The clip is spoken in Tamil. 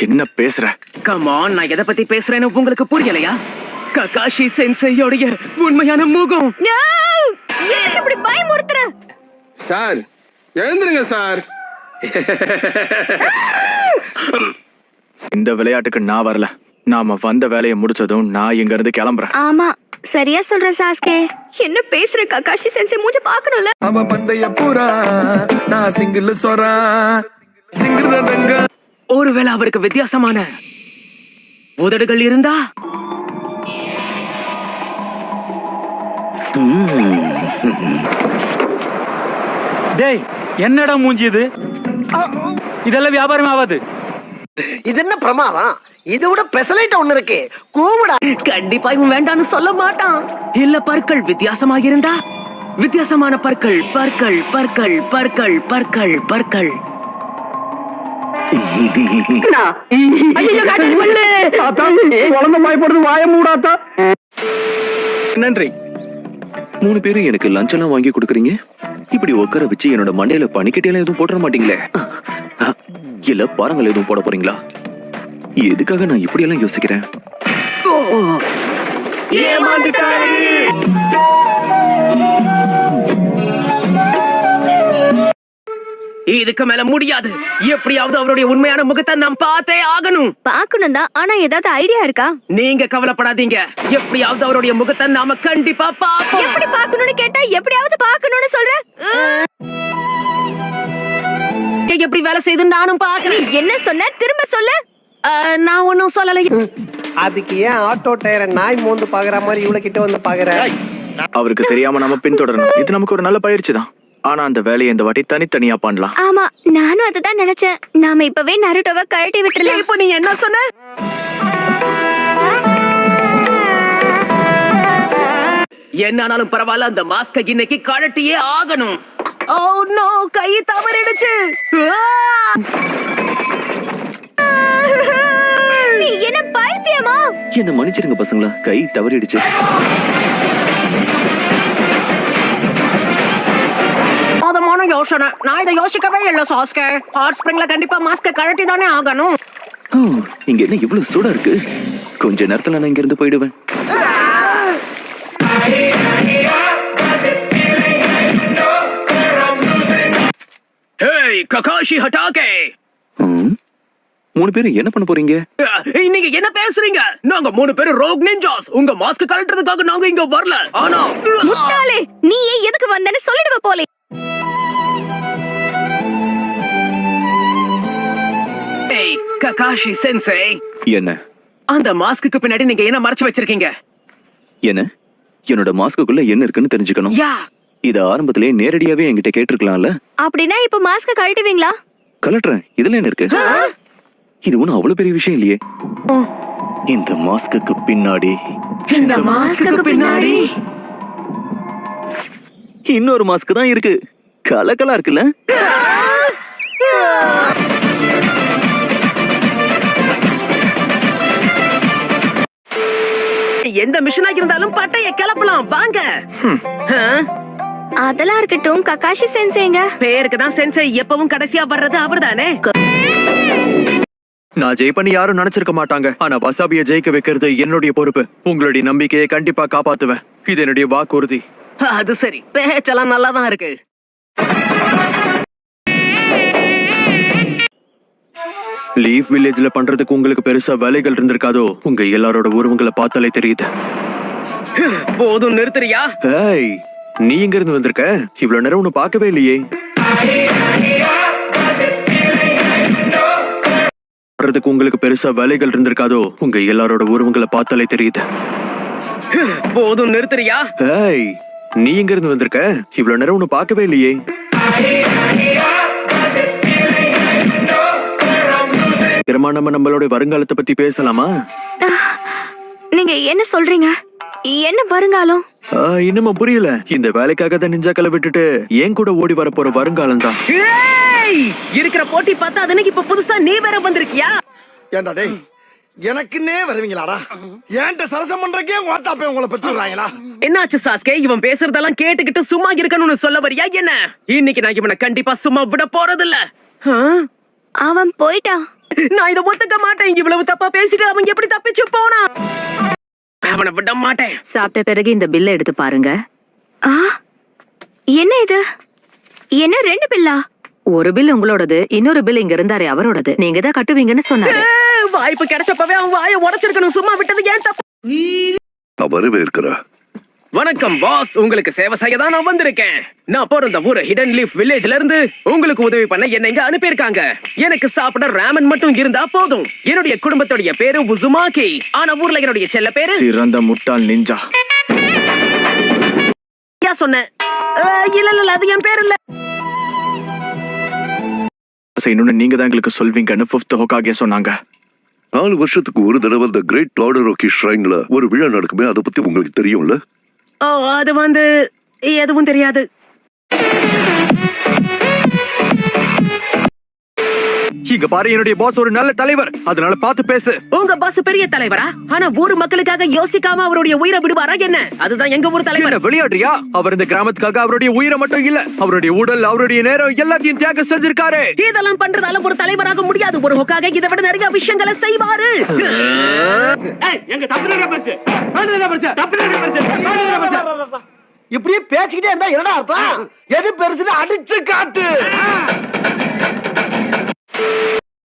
என்ன பேசுற? கம் ஆன், நான் எதை பத்தி பேசுறேன்னு உங்களுக்கு புரியலையா? ககாஷி சென்சையோட உண்மையான முகம். ஏன் இப்படி பயமுறுத்துற? சார் எழுந்துருங்க சார். இந்த விளையாட்டுக்கு நான் வரல. நாம வந்த வேலையை முடிச்சதும் நான் இங்க இருந்து கிளம்புறேன். ஆமா, சரியா சொல்ற சாஸ்கே. என்ன பேசுற? ககாஷி சென்சை மூஞ்ச பாக்கணும்ல. அவ பந்தய பூரா நான் சிங்கிள் சொரா சிங்கிள். ஒருவேளை அவருக்கு வித்தியாசமான உதடுகள் இருந்தா? டேய், என்னடா மூஞ்சி இது? இதெல்லாம் வியாபாரம் ஆகாது. இது என்ன பிரமாதம்? இதை விட பெசலைட் ஒண்ணு இருக்கு, கூவுடா. கண்டிப்பா இவன் வேண்டான்னு சொல்ல மாட்டான். இல்ல, பற்கள் வித்தியாசமாக இருந்தா? வித்தியாசமான பற்கள், பற்கள் பற்கள் பற்கள் பற்கள் பற்கள். நன்றி. 3 பேரும் எனக்கு லஞ்ச் எல்லாம் வாங்கி கொடுக்குறீங்க. இப்படி உட்கார வச்சு என்னோட மண்டையில பனிக்கட்டியெல்லாம் எதுவும் போட்டுற மாட்டீங்களே? இல்ல பாருங்கள் எதுவும் போட போறீங்களா? எதுக்காக நான் இப்படி எல்லாம் யோசிக்கிறேன்? இதுக்கு மேல முடியாது. எப்படியாவது அவருடைய உண்மையான முகத்தை நாம் பார்த்தே ஆகணும். பாக்கணும் தான், ஆனா ஏதாவது ஐடியா இருக்கா? நீங்க கவலைப்படாதீங்க, எப்படியாவது அவருடைய முகத்தை நாம கண்டிப்பா பாப்போம். எப்படி பாக்கணும்னு கேட்டா எப்படியாவது பாக்கணும்னு சொல்ற? எப்படி வேலை செய்து நானும் பாக்கணும். என்ன சொன்ன? திரும்ப சொல்லு. நான் ஒன்னும் சொல்லலை. அதுக்கு ஏன் ஆட்டோ டயரை நாய் மோந்து பாக்குற மாதிரி இவ்வளவு கிட்ட வந்து பாக்குற? அவருக்கு தெரியாம நாம பின்தொடரணும். இது நமக்கு ஒரு நல்ல பயிற்சி தான். ஆனா அந்த வேலையை இந்த வாட்டி தனித்தனியா பண்ணலாம். ஆமா, நானும் அதுதான் நினைச்சேன். நாம இப்பவே நருட்டோவை கழட்டி விட்டுறலாம். இப்போ நீ என்ன சொன்ன? என்னாலும் பரவாயில்ல, அந்த மாஸ்க இன்னைக்கு கழட்டியே ஆகணும். ஓ நோ, கை தவறிடுச்சு. நீ என்ன பைத்தியமா? என்ன மன்னிச்சிருங்க பசங்களா, கை தவறிடுச்சு. மோதமான யோசனை. நான் இதை யோசிக்கவே இல்லை சாஸ்கே. ஹாட் ஸ்ப்ரிங்ல கண்டிப்பா மாஸ்க கழட்டி தானே ஆகணும். இங்க என்ன இவ்வளவு சூடா இருக்கு? கொஞ்ச நேரத்துல நான் இங்க இருந்து போயிடுவேன். Hey Kakashi ஹட்டாகே. 3 பேரும் என்ன பண்ண போறீங்க? நீங்க என்ன பேசுறீங்க? நாங்க 3 பேரும் ரோக் நிஞ்சாஸ். உங்க மாஸ்க் கழட்டுறதுக்காக நாங்க இங்க வரல. ஆனா முட்டாளே, நீ எதுக்கு வந்தேன்னு சொல்லிடுவ போலே. ஏய் ககாஷி சென்சை, என்ன அந்த மாஸ்க்கு பின்னாடி நீங்க என்ன மறைச்சு வச்சிருக்கீங்க? என்ன? என்னோட மாஸ்க்குள்ள என்ன இருக்குன்னு தெரிஞ்சுக்கணும். யா, இத ஆரம்பத்திலே நேரடியாவே என்கிட்ட கேட்டிருக்கலாம்ல. அப்படின்னா இப்ப மாஸ்க கழட்டுவீங்களா? கலட்டுறேன். இதுல என்ன இருக்கு? இது ஒண்ணும் அவ்வளவு பெரிய விஷயம் இல்லையே. இந்த மாஸ்க்கு பின்னாடி இன்னொரு மாஸ்க் தான் இருக்கு. கலக்கலா இருக்குல்ல? எந்த மிஷனாக இருந்தாலும் பட்டைய கிளப்பலாம் வாங்க. அதெல்லாம் இருக்கட்டும், ககாஷி சென்சேங்க. பேருக்கு தான் சென்சை, எப்பவும் கடைசியா வர்றது அவர்தானே. நான் ஜெயிப்பன்னு யாரும் நினைச்சிருக்க மாட்டாங்க. ஆனா வசாபியை ஜெயிக்க வைக்கிறது என்னுடைய பொறுப்பு. உங்களுடைய நம்பிக்கையை கண்டிப்பா காப்பாத்துவேன். இது என்னுடைய வாக்குறுதி. அது சரி, பேச்செல்லாம் நல்லா தான் இருக்கு. லீஃப் வில்லேஜ்ல பண்றதுக்கு உங்களுக்கு பெருசா வேலைகள் இருந்திருக்காதோ? உங்க எல்லாரோட உருவங்களை பார்த்தாலே தெரியுது. போதும், நிறுத்துறியா? ஏய், நீ எங்க இருந்து வந்திருக்க? இவ்வளவு நேரம் உன்னை பார்க்கவே இல்லையே. உங்களுக்கு பெருசா வேலைகள் இருந்திருக்காதோ? உங்க எல்லாரோட உருவங்களை பார்த்தாலே தெரியுது. போதும், நிறுத்துறியா? ஏய், நீ எங்க இருந்து வந்திருக்க? இவ்வளவு நேரம் உன்னை பார்க்கவே இல்லையே. நம்ம நம்மளோட வருங்காலத்தை பத்தி பேசலாமா? நீங்க என்ன சொல்றீங்க? என்ன வருங்காலம்? இன்னுமா புரியல? இந்த வேலைக்காக தான் நிஞ்சாக்களை விட்டுட்டு ஏன் கூட ஓடி வர போற வருங்காலம் தான். இருக்கிற போட்டி பார்த்தா அதனைக்கு இப்ப புதுசா நீ வேற வந்திருக்கியா? ஏண்டா டேய், எனக்குன்னே வருவீங்களாடா? ஏன்ட்ட சரசம் பண்றக்கே வாட்டாப்பே உங்களை பெற்றுறாங்களா? என்னாச்சு சாஸ்கே? இவன் பேசுறதெல்லாம் கேட்டுக்கிட்டு சும்மா இருக்கணும்னு சொல்ல வரியா என்ன? இன்னைக்கு நான் இவனை கண்டிப்பா சும்மா விட போறதில்ல. அவன் போயிட்டான். நான் இதை ஒத்துக்க மாட்டேன். இவ்வளவு தப்பா பேசிட்டு அவன் எப்படி தப்பிச்சு போனா? அவனை விட மாட்டேன். சாப்பிட்ட பிறகு இந்த பில்லை எடுத்து பாருங்க. ஆ, என்ன இது? என்ன 2 பில்லா? ஒரு பில் உங்களோடது, இன்னொரு பில் இங்க இருந்தாரு அவரோடது. நீங்க தான் கட்டுவீங்கன்னு சொன்னாரு. வாய்ப்பு கிடைச்சப்பவே அவன் வாயை உடைச்சிருக்கணும். சும்மா விட்டது ஏன் தப்பு? வரவேற்கிறா. வணக்கம் பாஸ், உங்களுக்கு சேவை செய்ய தான் நான் வந்திருக்கேன். நான் பிறந்த ஊர் ஹிடன் லீஃப் வில்லேஜ்ல இருந்து உங்களுக்கு உதவி பண்ண என்ன இங்க அனுப்பியிருக்காங்க. எனக்கு சாப்பிட ராமன் மட்டும் இருந்தா போதும். என்னுடைய குடும்பத்துடைய பேரு உசுமாக்கி. ஆனா ஊர்ல என்னுடைய செல்ல பேரு சிறந்த முட்டாள் நிஞ்சா. சொன்னேன். இல்ல அது என் பேர் இல்ல. இன்னொன்னு நீங்க தான் எங்களுக்கு சொல்வீங்கன்னு 5th ஹோக்காகே சொன்னாங்க. 4 வருஷத்துக்கு ஒரு தடவை இந்த கிரேட் டாடரோக்கி ஷ்ரைன்ல ஒரு விழா நடக்குமே, அதை பத்தி உங்களுக்கு தெரியும்ல? ஓ, அது வந்து எதுவும் தெரியாது. இங்க பாரு, என்னுடைய பாஸ் ஒரு நல்ல தலைவர், அதனால பார்த்து பேசு. உங்க பாஸ் பெரிய தலைவரா? ஆனா ஊர் மக்களுக்காக யோசிக்காம அவருடைய உயிரை விடுவாரா என்ன? அதுதான் எங்க ஊர் தலைவர். என்ன விளையாடுறியா? அவர் இந்த கிராமத்துக்காக அவருடைய உயிரை மட்டும் இல்ல, அவருடைய உடல், அவருடைய நேரம் எல்லாத்தையும் தியாகம் செஞ்சிருக்காரு. இதெல்லாம் பண்றதால ஒரு தலைவராக முடியாது. ஒரு ஹோக்காக இதை விட நிறைய விஷயங்களை செய்வாரு. இப்படியே பேசிக்கிட்டே இருந்தா என்னடா அர்த்தம்? எது பெருசுன்னு அடிச்சு காட்டு.